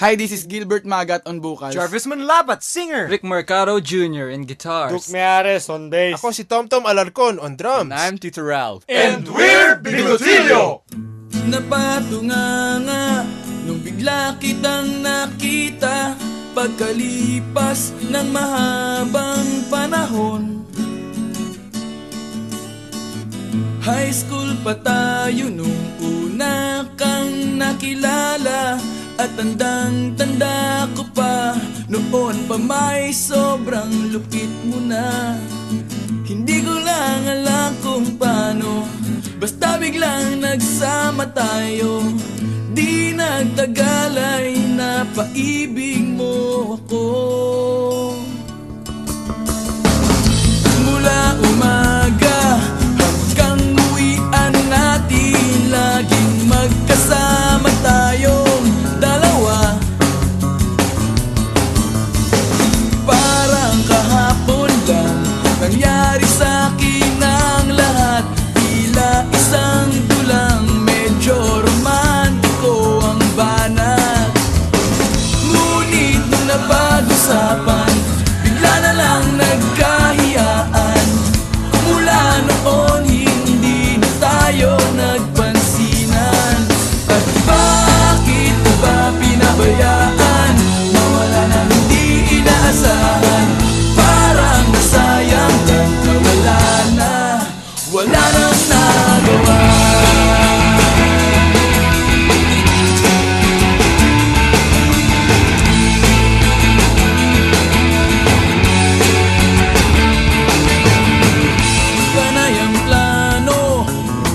Hi, this is Gilbert Magat on vocals. Jarvis Manlabat, singer. Rick Mercado Jr. in guitars. Duke Meares on bass. Ako si Tomtom Alarcon on drums. I'm Tito Ralph. And we're Bigotillo! Napatunganga nung bigla kitang nakita pagkalipas ng mahabang panahon. High school pa tayo nung una kang nakilala. At tandang-tanda ko pa, noon pa may sobrang lupit mo na. Hindi ko lang alam kung paano, basta biglang nagsama tayo. Di nagtagal ay napaibig mo ako. Mula umaga hanggang uwian natin, laging magkasama tayong dalawa. Parang kahapon lang nangyari sa'kin ang lahat. Tila isang dulang, medyo romantiko ang banat. Ngunit nung napag-usapan, bigla na lang nagkahiyaan. Mula noon hindi na tayo nagpansinan. At bakit ba pinabayaan? Mawala na hindi inaasahan. Parang nasayang lang na wala nang nagawa. Panay ang plano,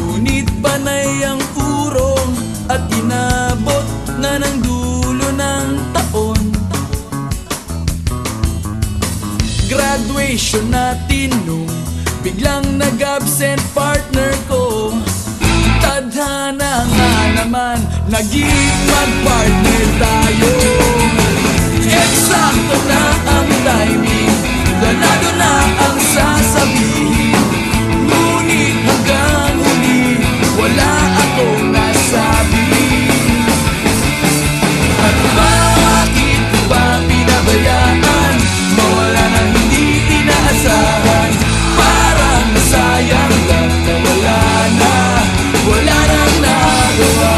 ngunit panay ang urong. At inabot na ng dulo ng taon. Graduation natin nung biglang nag-absent partner ko. Tadhana nga naman, naging mag-partner tayo. Eksakto na ang timing, ganado na ang sasabihin. Ngunit hanggang huli, wala akong nasabi. At bakit ko ba pinabayaan? Mawala na hindi inaasahan. Parang nasayang lang na wala nang nagawa.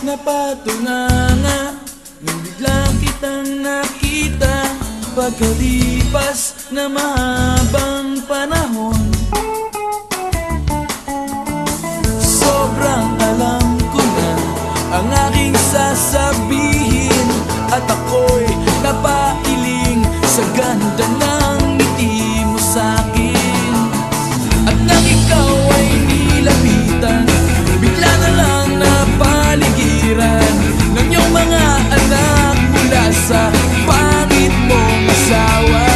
Napatunganga nung bigla kitang nakita pagkalipas na mahabang panahon. Sobrang alam ko na ang aking sasabihin, at ako'y napailing sa ganda ng ngiti mo sa'kin. At nang ikaw ay nilapitan, bigla na lang napaligiran ng iyong mga anak mula sa pangit mong asawa.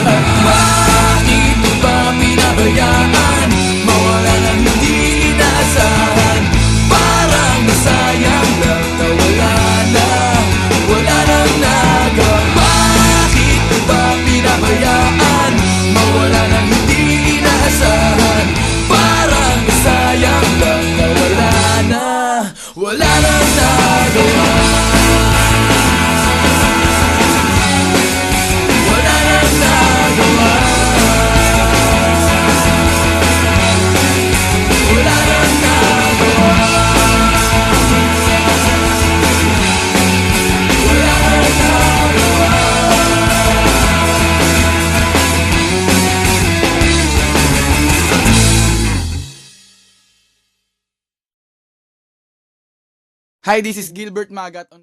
At bakit mo ba pinabayaan? Mawala nang hindi inaasahan. Parang nasayang lang na wala nang nagawa. Bakit mo ba pinabayaan? Mawala nang hindi inaasahan. Parang nasayang lang na wala nang nagawa. Wala nang nagawa. Wala nang nagawa. Wala nang nagawa. Hi, this is Gilbert Magat on